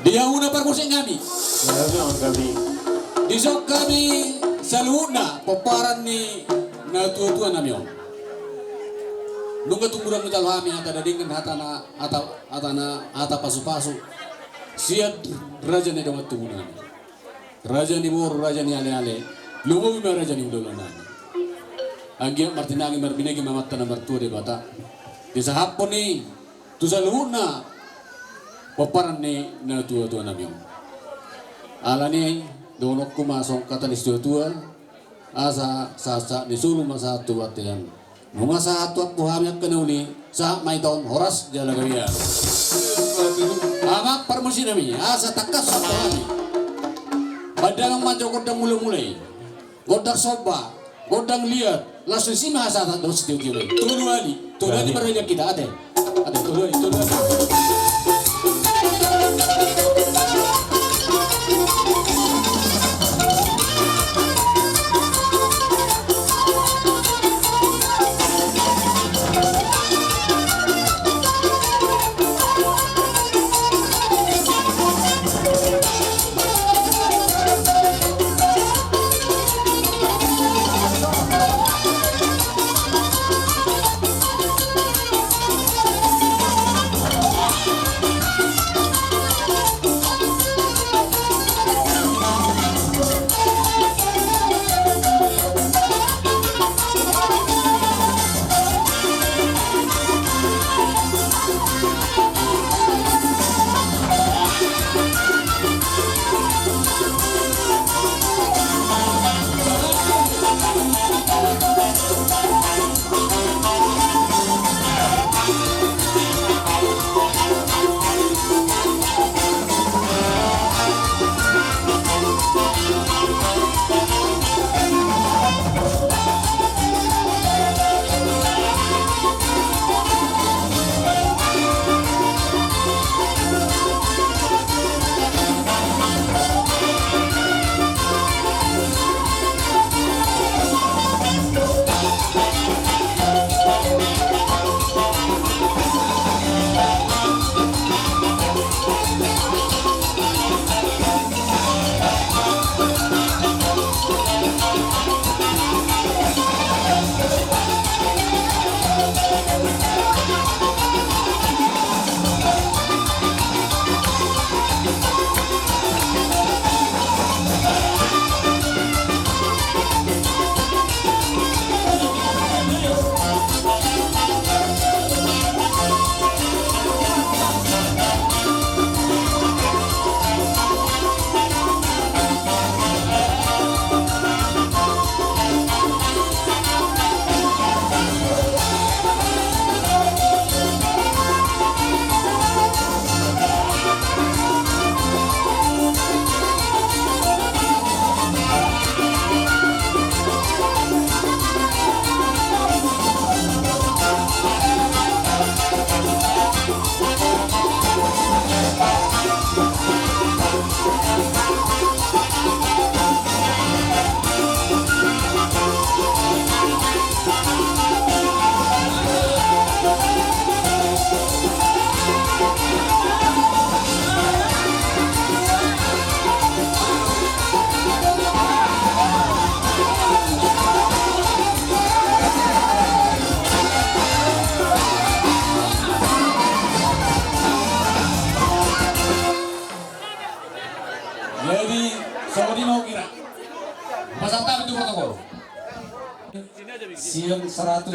Dia una perkusing kami. kami. Disok kami saluna peparan ni na tua-tua nami om. Nunggu tungguran mutal kami ata dadingkan hata pasu-pasu. Siap raja ni dapat tumunan. Raja ni bor, raja ni ale-ale. Lumo bima raja ni udah nani. Agi martinagi marbinegi mamat tanah mertua de bata. Di sahapon ni tu saluna peparan ni na tua-tua nami om. Ala ni donok ku masong kata ni tua-tua asa sasa ni sulu masa tua tiang. Nunga sa tuat buhamnya kenuni sa mai tahun horas jalagawia. Amak permusi nami asa takas kami. Padang majo godang mulai-mulai. Godang soba, godang liat, langsung si masa terus diuji. Tulu ali berenya kita ada tulu ali. Jadi Saudi mau kira peserta itu protokol siang 180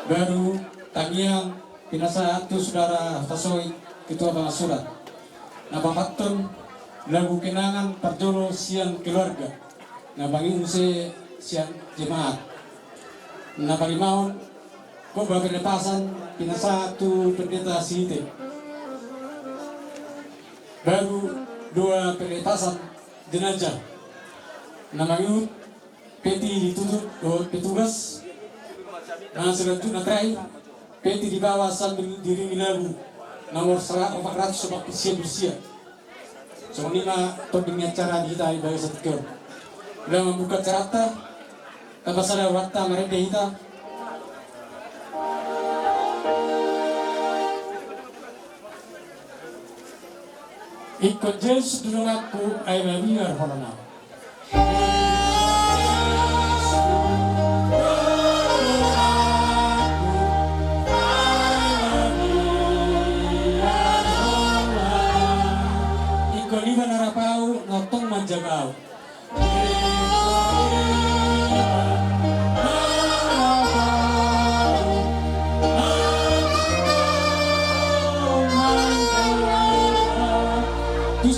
baru tangiang pinasa itu saudara Tasoi ketua Bang Surat nah Bapaton lagu kenangan perjolo siang keluarga nah bangun siang jemaat nah bagi mau kok berlepasan pinasa itu pendeta Siti baru dua pelepasan jenazah namanya peti ditutup petugas nah selanjutnya terakhir peti dibawa sambil diringi lagu nomor 400 bersih so lima topingnya cara kita ibadah setkir udah membuka cerita tanpa sadar waktu mereka kita Ikut Yesus dulu aku ay mabiar horona. Ikut liban harapau notong manjagau.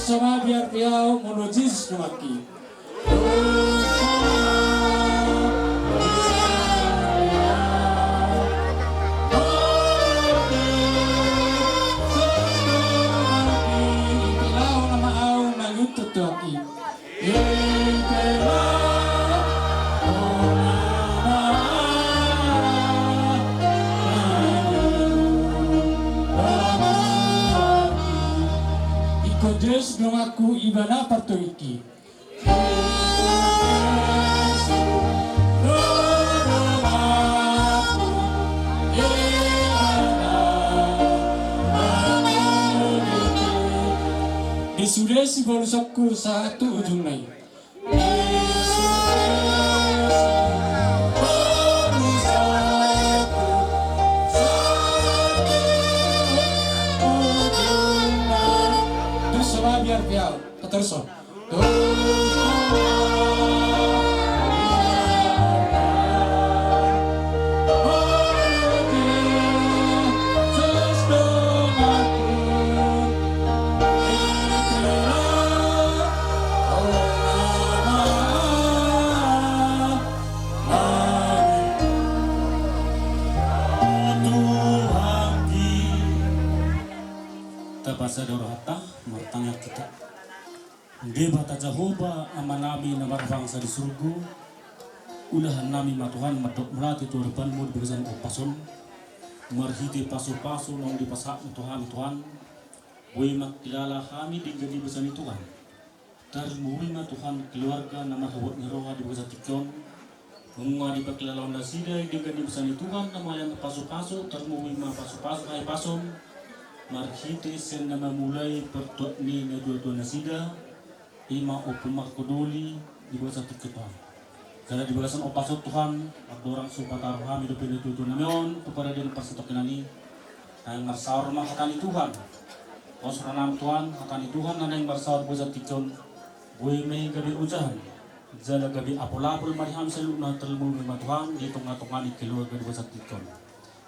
Sama biar piau monojis numaki. Pilau nama au nalutut tuaki. Yesus doaku ibadah partoiki. Disudah si bolsokku satu ujung naik. Biar piau terus Tapasador hata martanya kita. Deba ta Jehovah amanami na bangsa di surga. Ulahan nami matuhan madok melati tu depanmu di begasan opason. Marhiti paso-paso nong di pasak Tuhan. Wei mak kilala kami tinggal di begasan Tuhan. Tarmui ma Tuhan keluarga nama hawat ni roha di begasan tikon. Munga di pakilala onda sidai tinggal di begasan Tuhan nama yang paso-paso tarmui ma paso-paso ay pasom. Marhiti sen nama mulai pertuat ni na dua-dua nasida. Ima opumak kodoli di bawah satu Tuhan. Karena di balasan opasot Tuhan, ada orang supata roham hidup itu namion kepada dia pas untuk nani. Yang bersaur mah hatani Tuhan. Os ranam Tuhan hatani Tuhan nana yang bersaur bawah tikon. Boy may gabi ujahan. Jala gabi apol-apol mariham selalu na terlalu lima Tuhan di tengah-tengah keluarga di bawah tikon.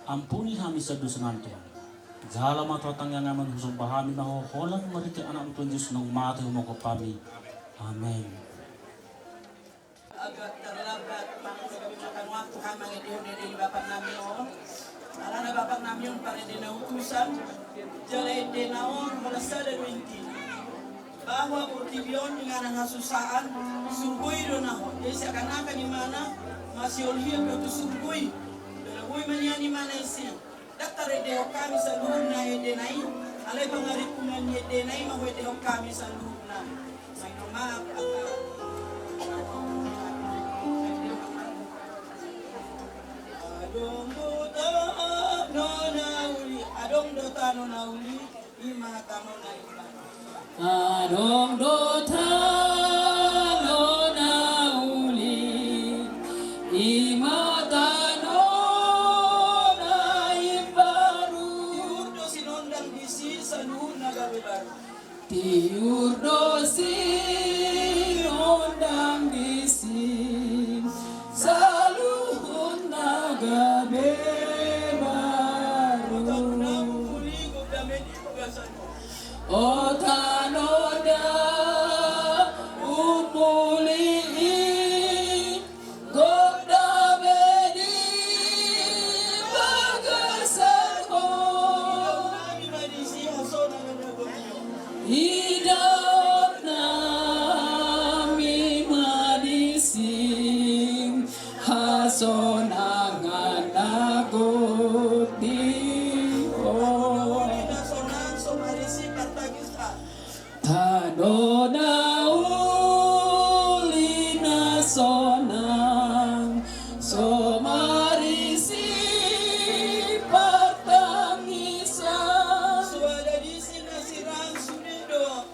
Ampuni kami sedusan Tuhan. Jahala matotang yang aman husung pahami na holang mariti anak Tuhan Yesus nang mati humoko kami. Amen. Agak terlambat panas kami makan waktu kami ngedihon dari Bapak Namion. Karena Bapak Namion pada dina utusan jalai denaon melasada winti. Bahwa Portibion dengan ngasusaan surgui donahon. Jadi seakan-akan di mana masih olhia betul surgui. Surgui mana di mana isi. Daktar deo kami saluhna edenai alai pangaripungan edenai mahwe deo kami saluhna may maaf adong dota no nauli imata no naula adong dota no nauli imata tiur dosi ondang disin saluhun naga bebaru o tanoda umuli goda bedi bagasan ho hidup nami madising hasonangan aku tiho tadona ulina sonang somarisi patangisan suara di sini sirang sunido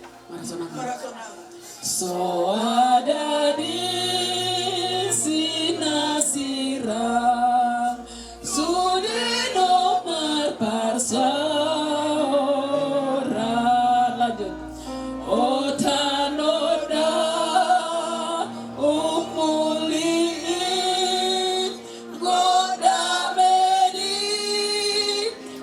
so ada di sinasirang sudi nomor persoalan lanjut o tanoda umuli goda medi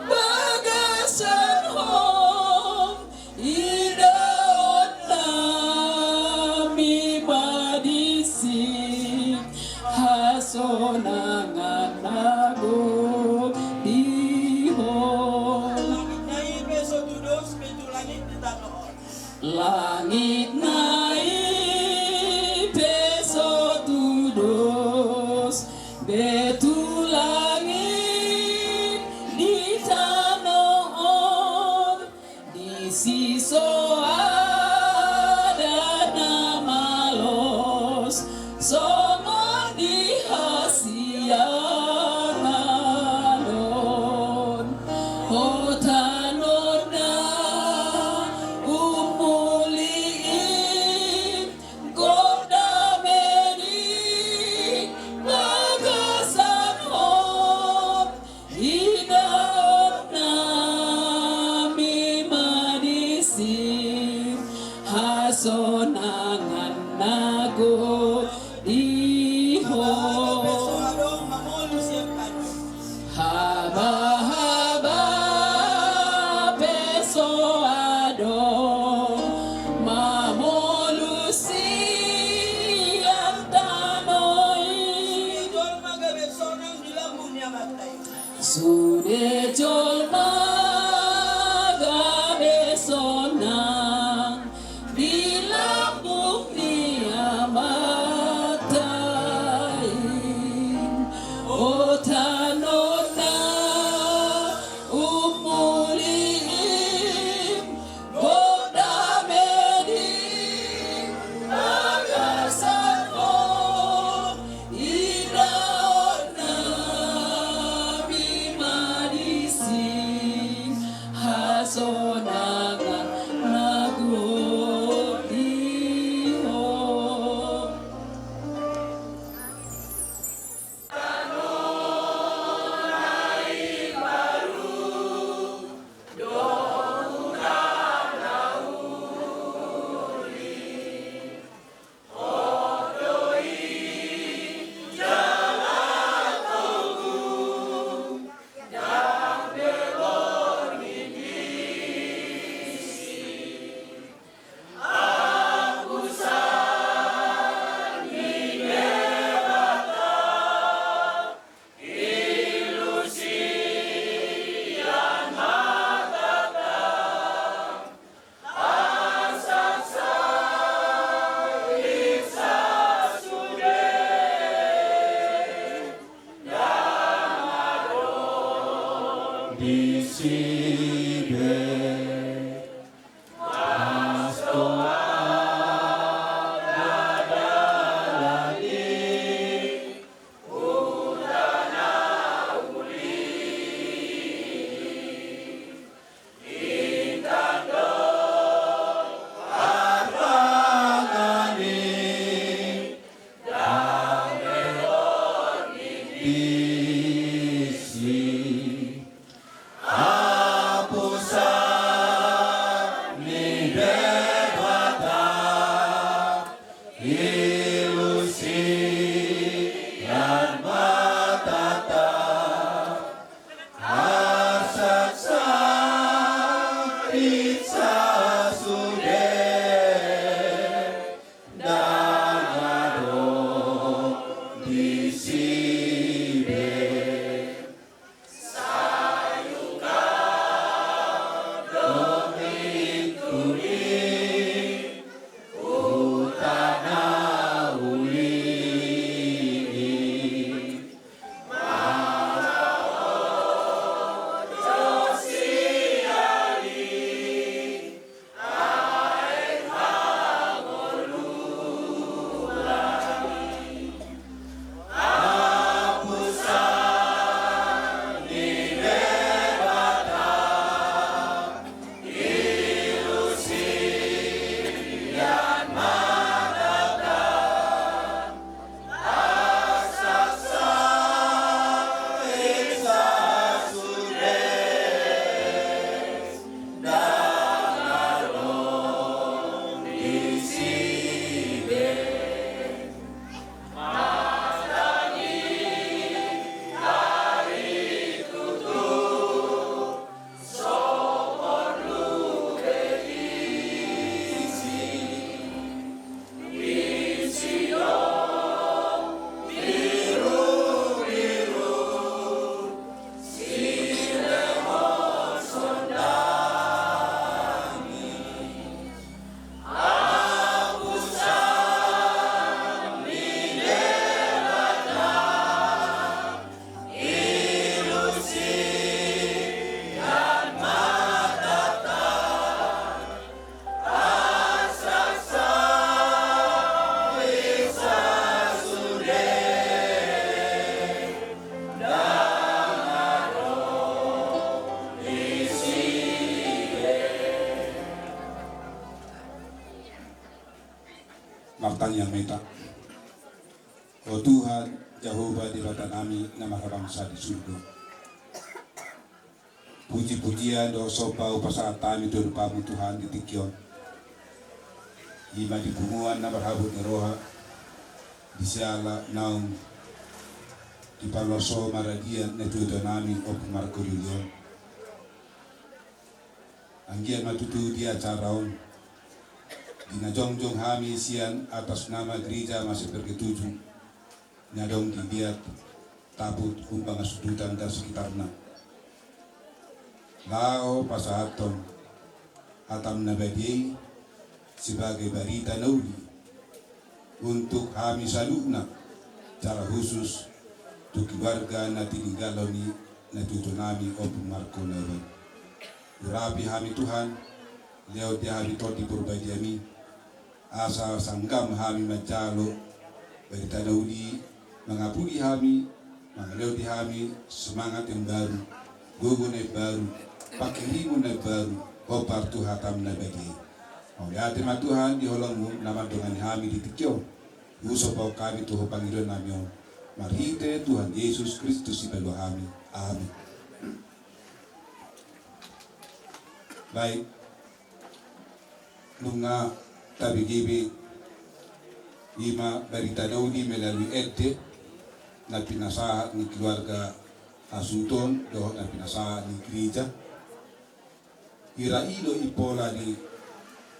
bagasan home idaon nami badisi hasonangan nago dihon Langit na ibeso tudos, medyo langit di tanoon. langit naik peso tudos betu langit di tanoon di siso ada nama los songo di hasiangalon o tanona umuliin goda meri bagasan hom hidaon nami madisi hasonangan nago Beso dihon adong mamulus yung kanyo. haba-haba peso adong mamolusi ang tanoi Idol magabeso ng nilambong niya matay. sude jolma gabeso nang dilambung niya matain o tanona umuliin goda medi bagasan o idaon nami madisi hasonangan nago dihon Martanya Meta. Oh Tuhan, Jehovah di bawah kami, nama bangsa di surga. Puji-pujian do sopa upasa kami do pamu Tuhan di tikion. Ima di bunguan nama habut roha di siala naung di paloso maradian na tudo nami op markulion. Anggian matutu dia caraon dinajong-jong kami sian atas nama gereja masih berketujuh nyadong dibiat tabut kumpang sudutan dan sekitarnya lao pasahaton atam nabadi sebagai barita nauli untuk kami saluna cara khusus untuk keluarga na tininggaloni na tutunami opun marko nawan urapi kami Tuhan leo dia hari todi purbadiami asa sanggam kami majalo barita nauli mengapuri kami mengaleo di kami semangat yang baru gugu na baru pakirimu na baru opar tuhatam na bagi oleh hati Tuhan di holongmu nama dengan kami di tikyo usop kami tuho Panginoon namin marhite Tuhan Yesus Kristus ibalo kami amin. Baik nunga tabi gibi ima barita nauli melalui ete na pinasahat ni keluarga Asuton doh na pinasahat ni gereja irailo ipola ni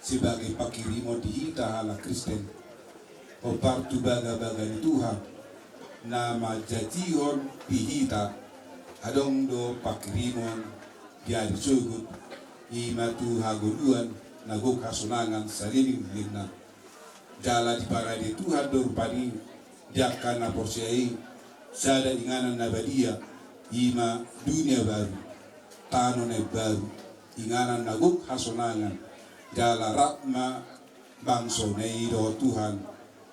sebagai pakirimo dihita hala Kristen o partu baga-baga ni Tuhan na majatihon dihita adong do pakirimon dia disugut ima tu haguluan naguk kasunangan saliling lina jala di parade Tuhan dorupani jakana porsiai sada inganan nabadia ima dunia baru tanone baru inganan naguk kasunangan jala rakma bangso neido Tuhan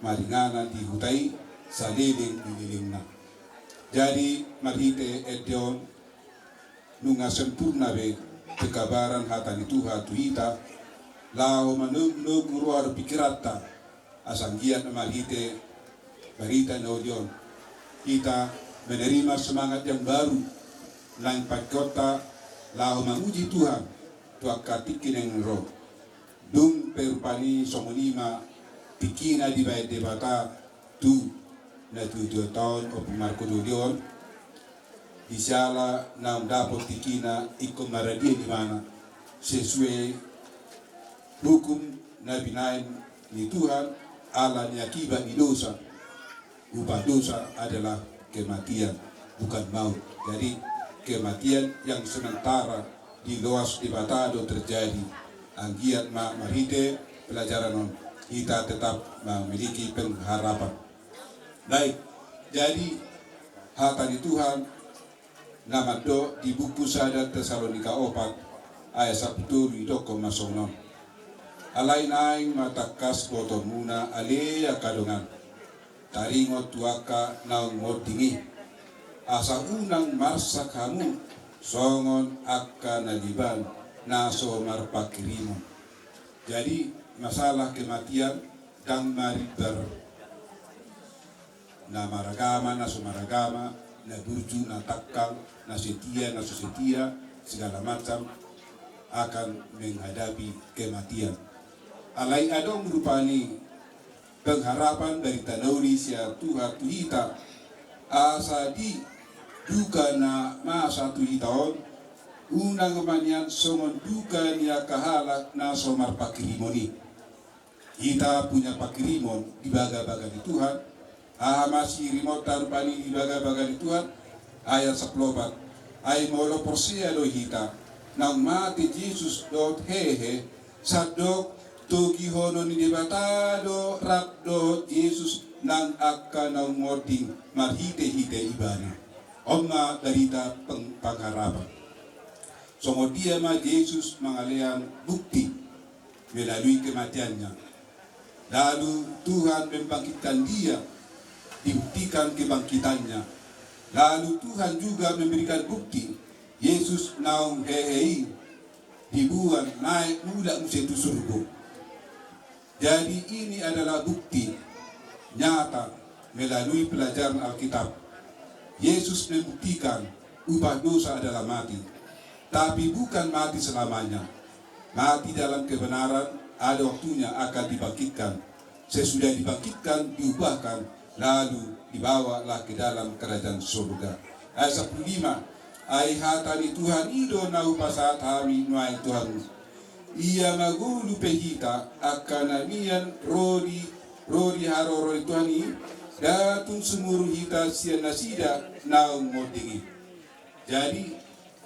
maringanan dihutai saliling dililingna jadi marhite edion nunga sempurna be kekabaran hatani Tuhan tuhita lao manug ruar pikirata asanggian marhite barita naodion kita menerima semangat yang baru lang pakota lao menguji Tuhan tuakatikin yang roh dung perpani somonima pikina di baik debata tu na 7 tahun o markodolion isala na dapat tikina ikon maradia di mana sesuai hukum na binain ni Tuhan ala ni akibat ni dosa upah dosa adalah kematian bukan maut jadi kematian yang sementara di luas di batado terjadi anggiat marite pelajaran kita tetap memiliki pengharapan baik jadi hatani Tuhan nama do di buku Sada Tesalonika 4 ayat 1 idoko masonon alain aing matakas botomuna aleya kadongan taringot tuaka naung modingi asa unang marsa kamu songon akan naliban naso marpakirimu jadi masalah kematian dan maribar na maragama na sumaragama na burju na takang na setia segala macam akan menghadapi kematian alai adong rupani pengharapan dari tanuri sia Tuhan tuhita asa di duka na masa tuhitawan unang kemanyan somon duka niya kahalak na somar pakirimoni kita punya pakirimon di baga-baga di Tuhan masih remote tarupani di baga-baga di Tuhan ayat 10 ay molo porsia do hita nang mati Jesus dot hehe sadok togi hono ni debatado rapdo Jesus nang akan nang ngording marhite-hite ibana omma darita pengharapan songo dia ma Yesus mengalian bukti melalui kematiannya lalu Tuhan membangkitkan dia dibuktikan kebangkitannya lalu Tuhan juga memberikan bukti Yesus naung hehei dibuang naik mula musetu surga jadi ini adalah bukti nyata melalui pelajaran Alkitab. Yesus membuktikan upah dosa adalah mati, tapi bukan mati selamanya. Mati dalam kebenaran ada waktunya akan dibangkitkan. Sesudah dibangkitkan, diubahkan, lalu dibawalah ke dalam kerajaan surga. Ayat 15, ai hatani Tuhan ido na upasat hami nuai Tuhan. Ia magulu pehita akan namian rodi haroro Tuhan i datun sumuru hita sian nasida naung modingi. Jadi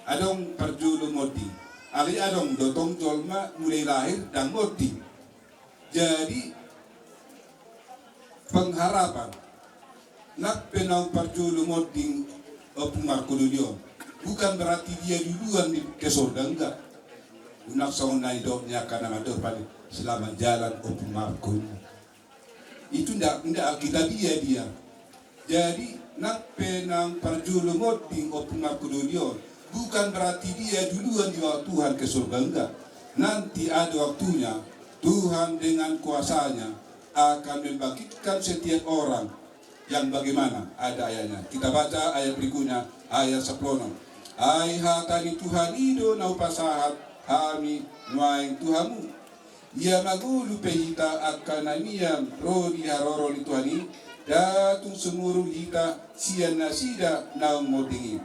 adong perjulu modi, ali adong dotong jolma mulai lahir dan modi. Jadi pengharapan nak penau perjulu modi opumar kudulyon bukan berarti dia duluan ke surga, enggak. Unak saunai doknya karena mador pada selamat jalan opumar kudulyon. Itu ndak alkitabiah dia. Jadi nak penang perjulu moding opumar kudulyon bukan berarti dia duluan dibawa Tuhan ke surga, enggak. Nanti ada waktunya Tuhan dengan kuasanya akan membangkitkan setiap orang yang bagaimana. Ada ayatnya. Kita baca ayat berikutnya, ayat 10. Ai hatani Tuhan ido na upasahat kami nuaing Tuhamu. Ia magulu pehita akan namiam rodi haroro li Tuhani datung semuru hita sian nasida naung modingi.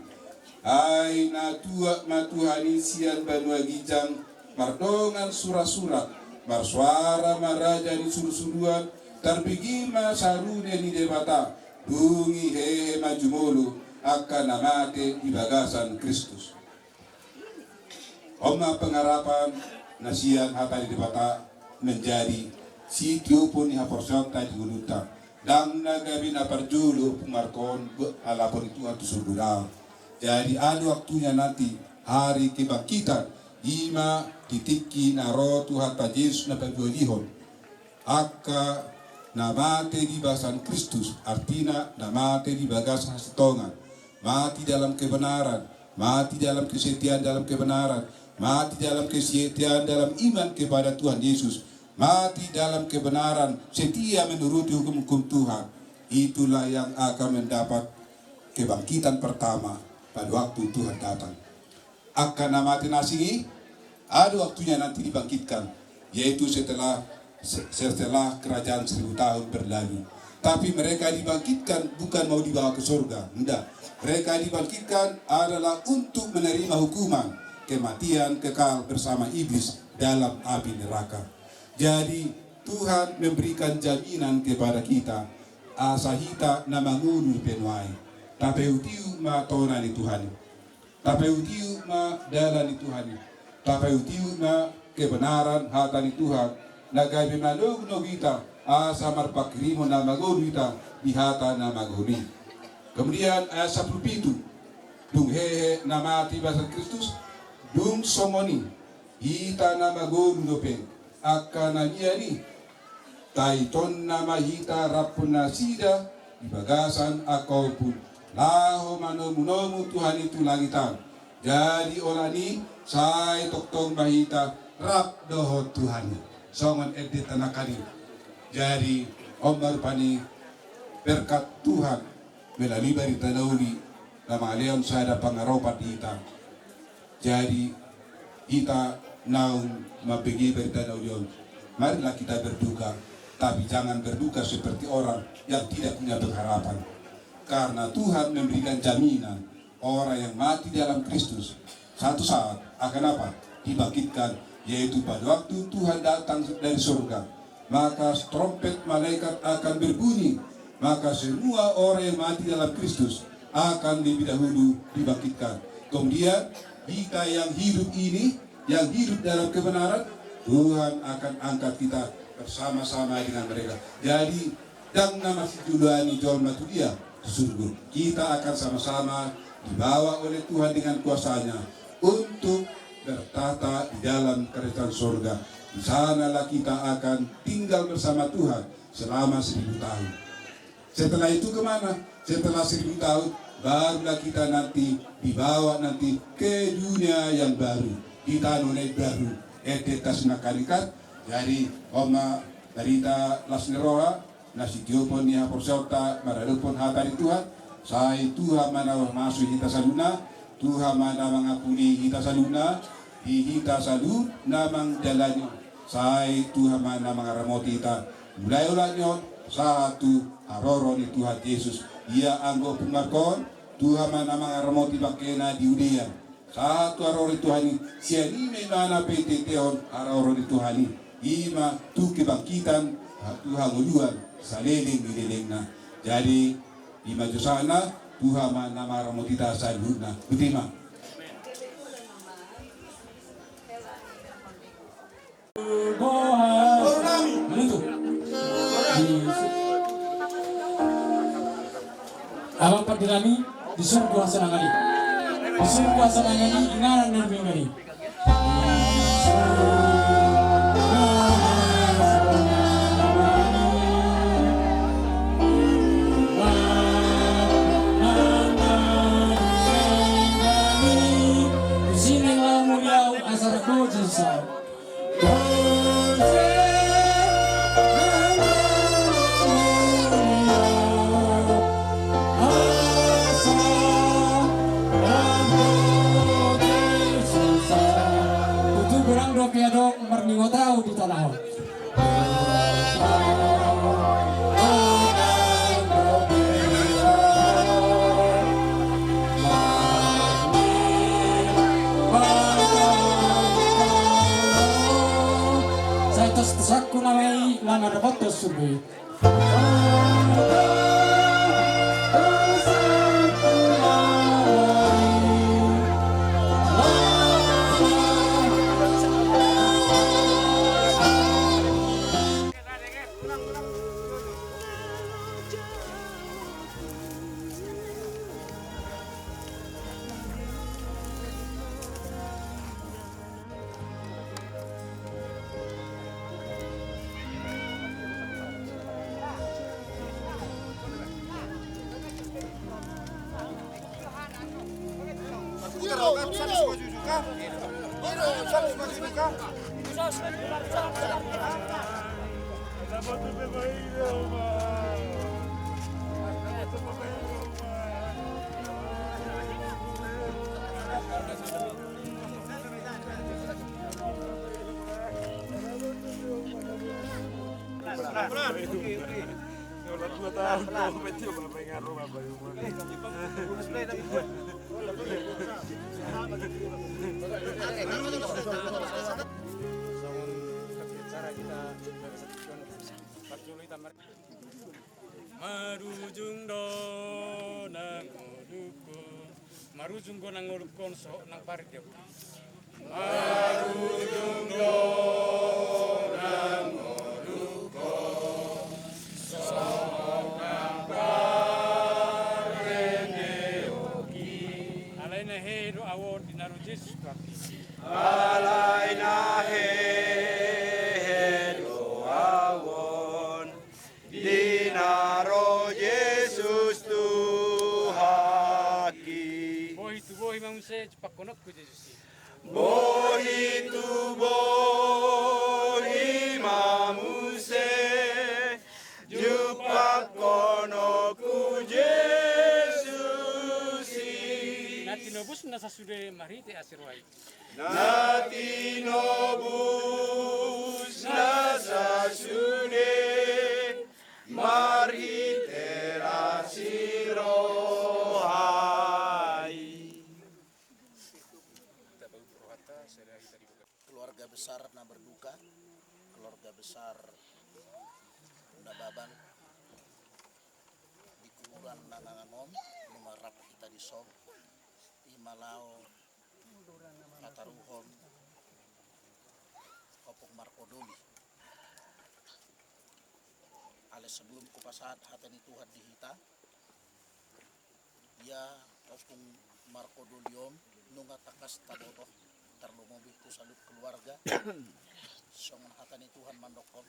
Ai na tua matuhani sian banua gijang mardongan surat-surat marsuara maraja di suru-suruan tarbigima sarune ni debata bungi hehe majumulu akan namate di bagasan Kristus. Oma pengharapan nasian hata di debata menjadi si tiupun iha porsion tadi guluta dan nagabi na perjulu pumarkon alapun itu atu surga. Jadi ada waktunya nanti hari kebangkitan ima titiki naro Tuhan Yesus na pagwalihon aka namate di basan Kristus, artinya namate di bagasan hasitongan, mati dalam kebenaran, mati dalam kesetiaan dalam kebenaran, mati dalam kesetiaan dalam iman kepada Tuhan Yesus, mati dalam kebenaran setia menuruti hukum-hukum Tuhan. Itulah yang akan mendapat kebangkitan pertama pada waktu Tuhan datang. Akan namati nasi ada waktunya nanti dibangkitkan, yaitu setelah kerajaan 1000 tahun berlalu. Tapi mereka dibangkitkan bukan mau dibawa ke surga, enggak. Mereka dibangkitkan adalah untuk menerima hukuman kematian kekal bersama iblis dalam api neraka. Jadi Tuhan memberikan jaminan kepada kita asahita namangunu penuai. Tapi utiu ma tonani Tuhan. Tapi utiu ma dalani Tuhan. Tapi utiu ma kebenaran hatani Tuhan. Nagai bimalog no kita asa marpakrimo na magod kita bihata na magodi. Kemudian ayat 17 dung hehe na mati bahasa Kristus dung somoni hita na magod nope akan niani taiton na mahita rapun nasida di bagasan akau pun laho manomu Tuhan itu langitan. Jadi orani sai toktong mahita rap doho Tuhan. Songon edit anakani. Jadi Omar pani berkat Tuhan melalui berita nauli lama leon saya pangaropat kita. Jadi kita naung mabegi berita nauli. Marilah kita berduka, tapi jangan berduka seperti orang yang tidak punya pengharapan. Karena Tuhan memberikan jaminan orang yang mati dalam Kristus satu saat akan apa? Dibangkitkan, yaitu pada waktu Tuhan datang dari surga, maka trompet malaikat akan berbunyi, maka semua orang yang mati dalam Kristus akan lebih dahulu dibangkitkan. Kemudian kita yang hidup ini, yang hidup dalam kebenaran, Tuhan akan angkat kita bersama-sama dengan mereka. Jadi dan nama si Juliani John Matudia surga, kita akan sama-sama dibawa oleh Tuhan dengan kuasanya untuk bertata di dalam kerajaan surga. Di sanalah kita akan tinggal bersama Tuhan selama 1000 tahun. Setelah itu kemana? Setelah 1000 tahun barulah kita nanti dibawa nanti ke dunia yang baru, di tanah baru, edetas nakalikat. Jadi oma berita lasneroa nasi tiopon ni haporselta mararupon hatari Tuhan sai Tuhan mana masuk hita saluna Tuhan mana mengapuni hita saluna hita salu namang jalannya sai Tuhan mana mengaramoti hita mulai ulanyo satu haroro ni Tuhan Yesus ia anggo pumarkon Tuhan mana mengaramoti bakena diudian satu haroro Tuhan siani memana PT tehon haroro Tuhan ima tu kebangkitan Tuhan uluan saliling dililingna jadi di maju sana Tuhan mana maramoti kita saluna betima Abang Perdilami disuruh kuasa nangani. Disuruh kuasa nangani ingaran dan mingani. Sini lah mulia asal kujasa. Piadok merningo tahu di tanah. Saya tersaku namai lana dapat tersebut. Marujung do nang oduko marujung go nang oduko so nang parit yo marujung do nang oduko so nang parene oki alaina he do awon dinaru Jesus alaina he do awon dinaro Yesus Tuhaki. Bohi tu bohi mamuse cepak konok ku Yesus. Bohi tu bohi mamuse cepak konok ku Yesus. Nati nobus nasa sude marite asirwai. Nati nobus nasa sude mari terasi rohai. Keluarga besar na berduka, keluarga besar na baban di kuburan nanganganom mengarap kita di som imalao kataruhon kopok markodoli ale sebelum kupasahat hatani Tuhan dihita ya opung markodoliom nunga takas taboto terlumobi ku salut keluarga songon hatani Tuhan mandokon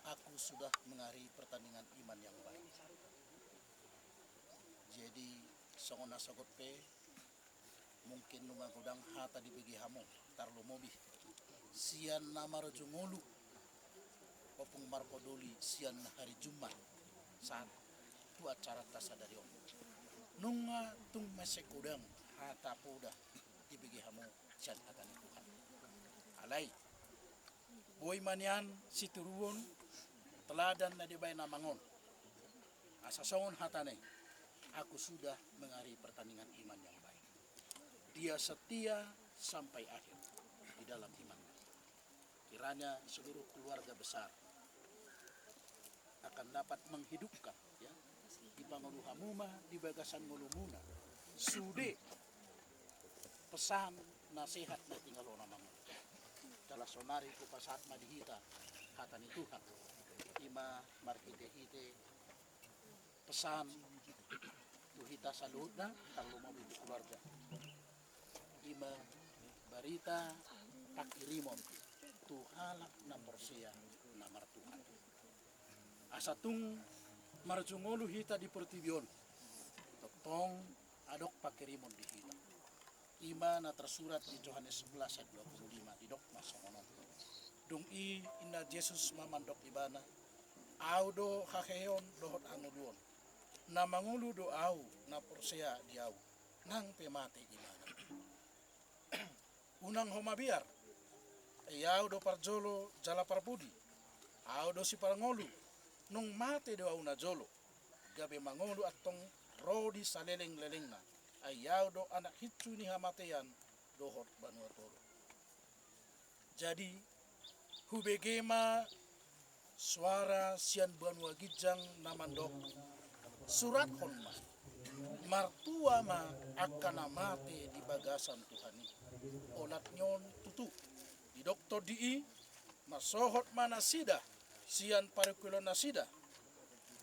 aku sudah mengari pertandingan iman yang baik jadi songon nasagot pe mungkin nunga godang hata di begi hamo terlumobi sian nama rojungolu opung markodoli sian hari Jumat saat tu acara tasa dari om nunga tung mesekudang hata pudah dibagi hamu sian hatani Tuhan alai boy manian situruon teladan na dibay namangon asasongon hatane aku sudah mengari pertandingan iman yang baik. Dia setia sampai akhir di dalam imannya. Kiranya seluruh keluarga besar akan dapat menghidupkan ya di pangulu hamuma di bagasan ngulumuna sude pesan nasihat na tinggal namang dalam sonari ku pasat madihita hatani Tuhan ima markite-hite pesan tuhita saludna kalau mau itu keluarga ima barita pakirimon tuhalak na persia namar Tuhan asatung marjungolu hita di pertibion totong adok pakirimon di hita ima na tersurat di Yohanes 11 ayat 25 di dok masongonon dong i inna Yesus mamandok ibana audo hakeon dohot anguduon na mangulu do au na persea diau nang pemate gimana unang homabiar ayau do parjolo jala parpudi au do si parangolu nung mate do au na jolo gabe mangolu atong rodi saleleng-lelengna ayau do anak hitu ni hamatean dohot banua toro jadi hubegema suara sian banua gijang namandok surat honma martua ma akan mate di bagasan Tuhani olat nyon tutu di doktor di masohot mana sida sian parikulo nasida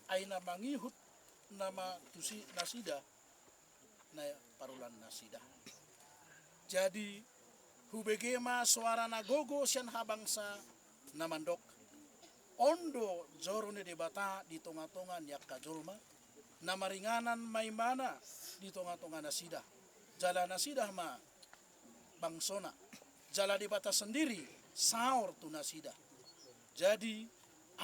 aina mangihut nama tusi nasida na parulan nasida jadi hubegema suara nagogo sian habangsa namandok ondo jorone debata di tonga-tongan yak kajolma namaringanan maimana di tonga-tonga nasida jala nasida ma bangsona jala debata sendiri saur tu nasida jadi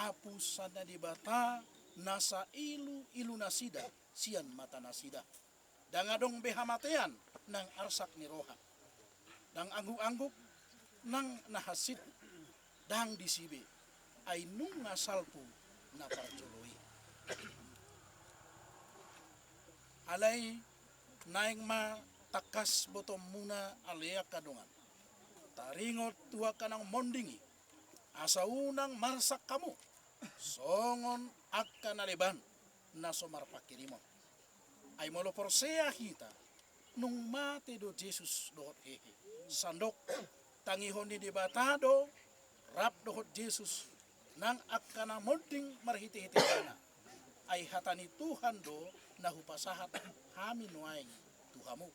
apu sana debata nasa ilu nasida sian mata nasida dangadong behamatean nang arsak niroha dang angguk-angguk nang nahasit dang disibe ay nung ngasalpu na parjoloi alay naing ma takas botom muna alea kadungan taringot tua kanang mondingi asa unang marsak kamu songon akan aleban na somar pakirimo ay molo porsea hita nung mate do Jesus dohot hehe sandok tangihon di debatado rap dohot Jesus nang akana monding marhiti-hiti kana ay hatani Tuhan do nahupasahat hamin waing Tuhamu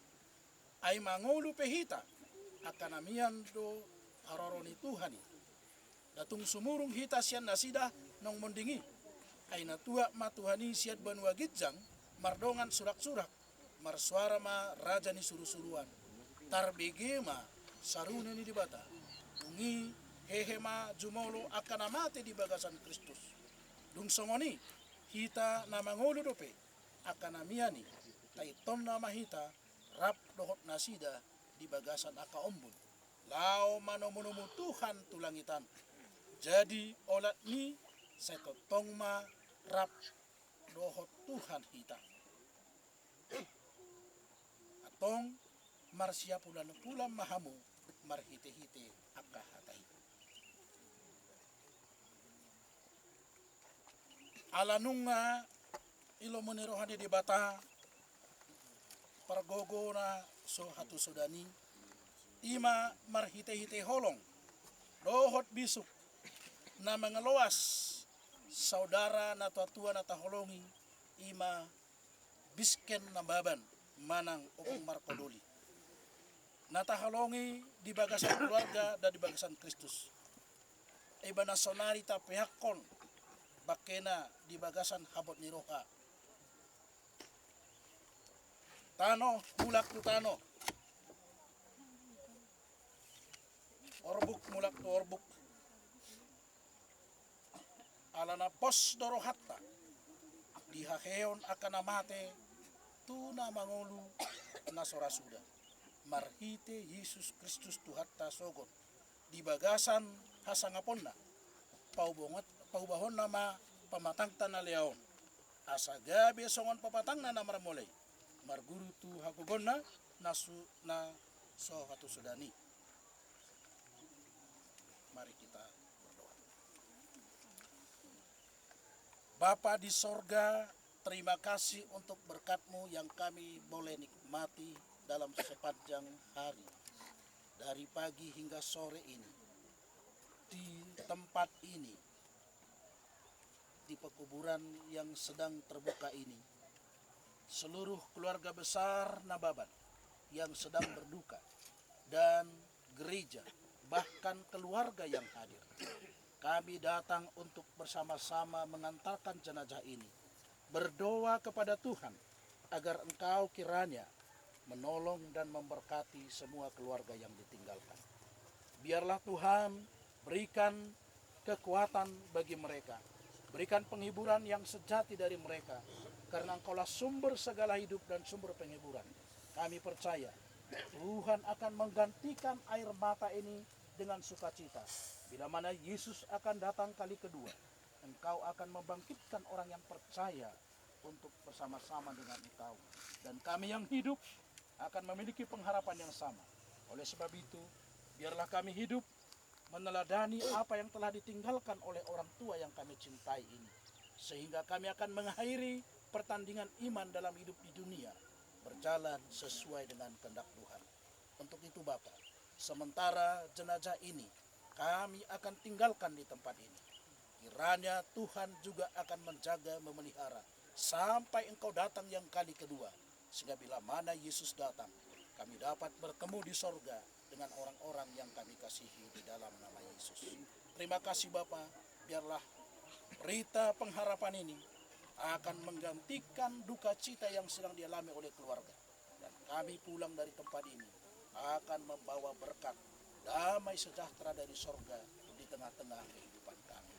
ay mangulu pehita akanamian do haroroni Tuhani datung sumurung hita sian nasida nong mondingi ay natua matuhani siat banua gijang mardongan surak-surak marsuara ma raja ni suru-suruan tarbege ma saruna ni dibata ungi hehema jumolo akan amate di bagasan Kristus dung songoni hita namangolo dope akan amiani taiton nama hita rap dohot nasida di bagasan aka ombun lao manomunumu Tuhan tulangitan jadi olat ni setotong ma rap dohot Tuhan hita atong marsia pulan mahamu marhite-hite aka hatai alanunga ilo menirohani di bata pargogo na so hatu sudani ima marhite-hite holong dohot bisuk na mengeloas saudara na tua na taholongi ima bisken na baban manang opong markodoli na taholongi di bagasan keluarga dan di bagasan Kristus iba nasonari ta pihakon bakena di bagasan habot ni roha tano mulak tu tano orbuk mulak tu orbuk alana pos dorohatta dihaheon akan amate tuna mangolu nasora suda marhite Yesus Kristus Tuhatta sogot di bagasan hasangaponna paubahon nama pamatangtan na leon asagabi songon papatang na namramolay marguru tu hakugonna na so hatu sudani. Mari kita berdoa. Bapa di sorga, terima kasih untuk berkat-Mu yang kami boleh nikmati dalam sepanjang hari. Dari pagi hingga sore ini. Di tempat ini. Di pekuburan yang sedang terbuka ini. Seluruh keluarga besar Nababan yang sedang berduka. Dan gereja, bahkan keluarga yang hadir. Kami datang untuk bersama-sama mengantarkan jenazah ini. Berdoa kepada Tuhan agar Engkau kiranya menolong dan memberkati semua keluarga yang ditinggalkan. Biarlah Tuhan berikan kekuatan bagi mereka. Berikan penghiburan yang sejati dari mereka. Karena Engkaulah sumber segala hidup dan sumber penghiburan. Kami percaya Tuhan akan menggantikan air mata ini dengan sukacita. Bila mana Yesus akan datang kali kedua, Engkau akan membangkitkan orang yang percaya untuk bersama-sama dengan Engkau. Dan kami yang hidup akan memiliki pengharapan yang sama. Oleh sebab itu, biarlah kami hidup meneladani apa yang telah ditinggalkan oleh orang tua yang kami cintai ini. Sehingga kami akan mengakhiri pertandingan iman dalam hidup di dunia, berjalan sesuai dengan kehendak Tuhan. Untuk itu Bapa, sementara jenazah ini kami akan tinggalkan di tempat ini. Kiranya Tuhan juga akan menjaga, memelihara sampai Engkau datang yang kali kedua. Sehingga bila mana Yesus datang, kami dapat bertemu di sorga dengan orang-orang yang kami kasihi di dalam nama Yesus. Terima kasih Bapa, biarlah berita pengharapan ini akan menggantikan duka cita yang sedang dialami oleh keluarga. Dan kami pulang dari tempat ini akan membawa berkat, damai sejahtera dari sorga di tengah-tengah kehidupan kami.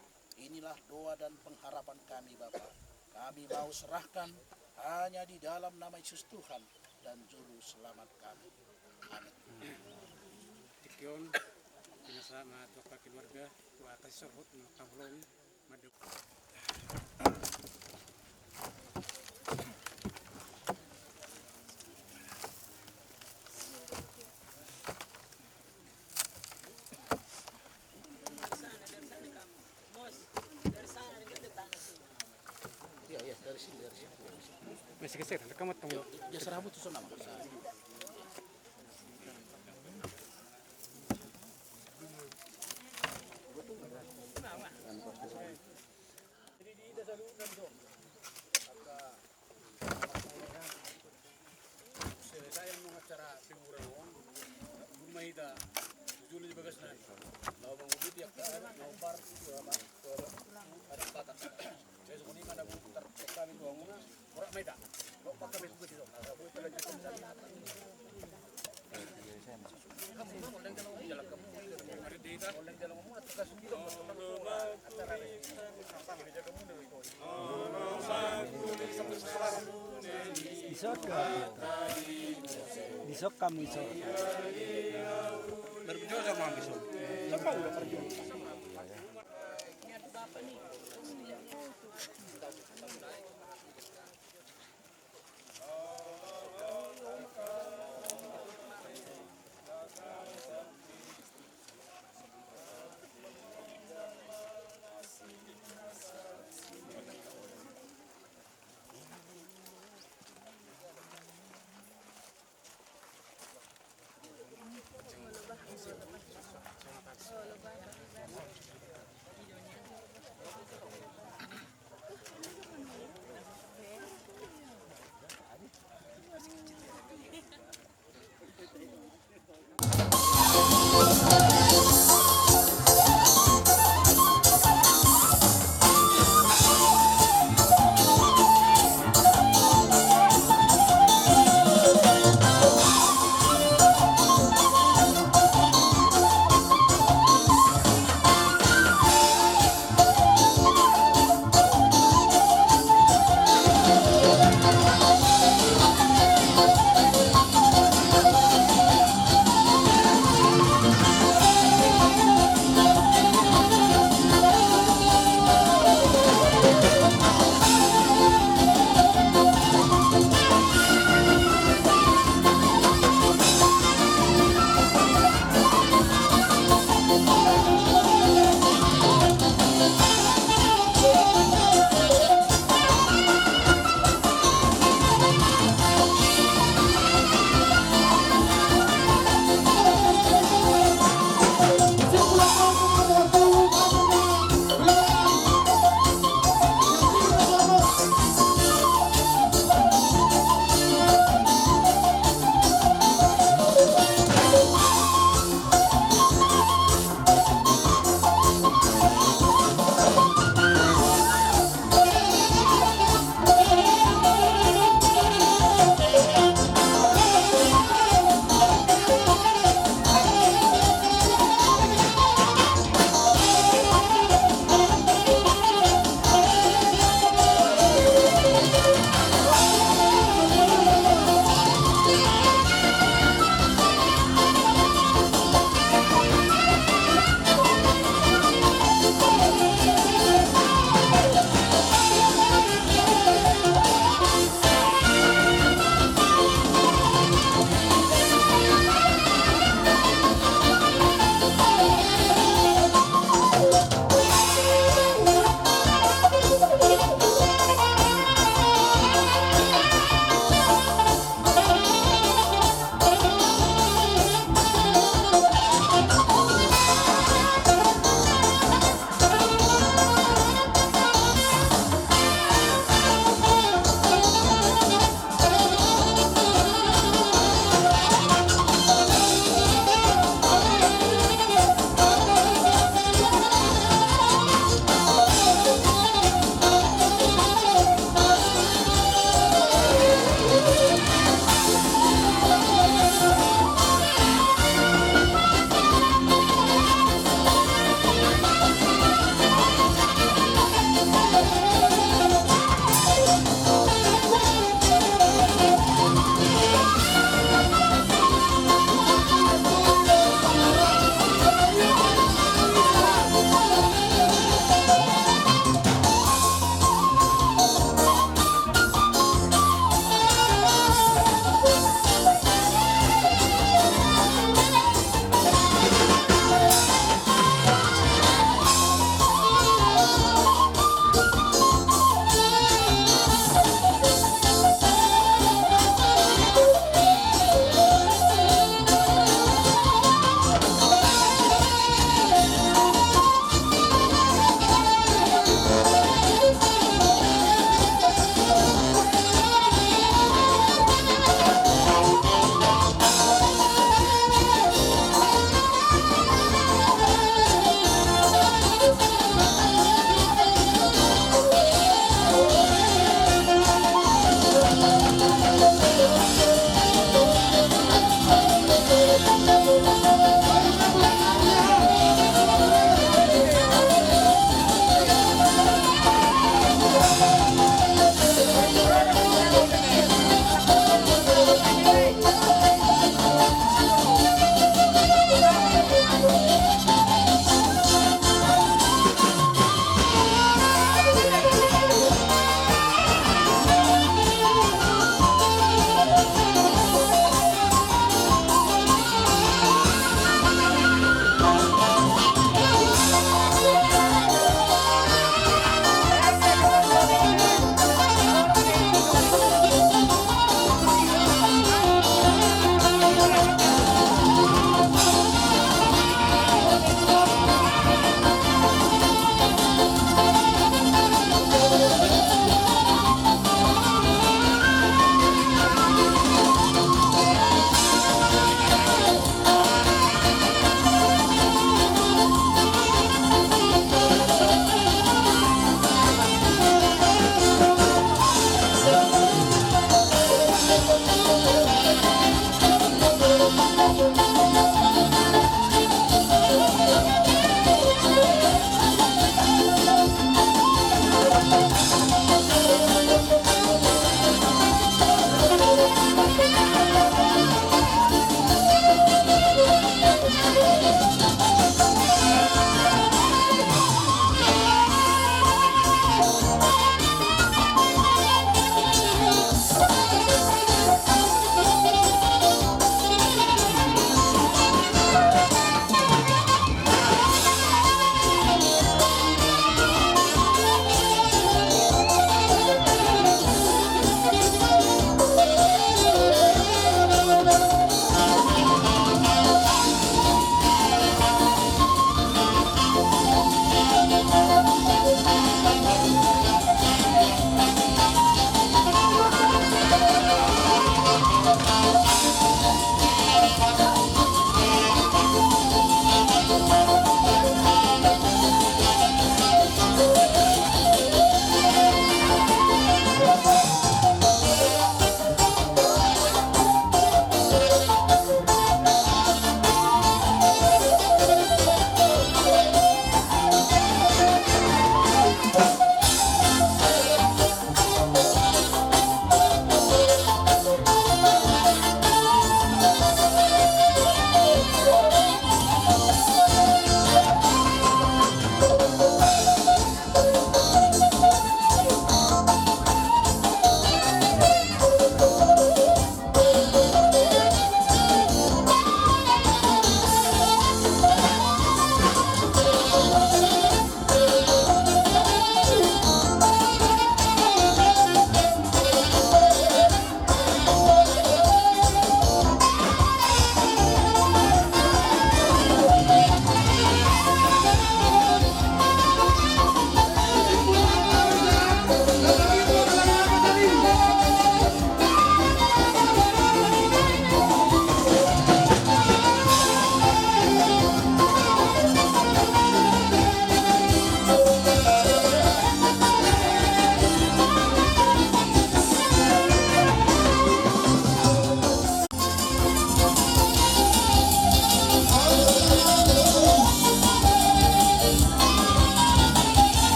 Inilah doa dan pengharapan kami Bapa. Kami mau serahkan hanya di dalam nama Yesus Tuhan dan Juru Selamat kami. Amin. Tikion, pinasama at keluarga, kuatas sorot, makahulong, maduk. Iya, dari sini. Masih kesek, kamu tahu. Dia serabut itu nama. Saya mau acara pengurangan rumah kita juli di bagas nanti. Mau mengubah tiap tahun, mau bar, ada kata. Saya semuanya ada putar kami doangnya, orang meda. Kok pakai betul betul. Ada boleh terlanjur kembali. Kamu mau orang jalan jalan kamu. Mari dia orang jalan kamu atau kasih kita acara ini. Gereja kamu dari itu. Isok kami isok. Berbicara sama besok.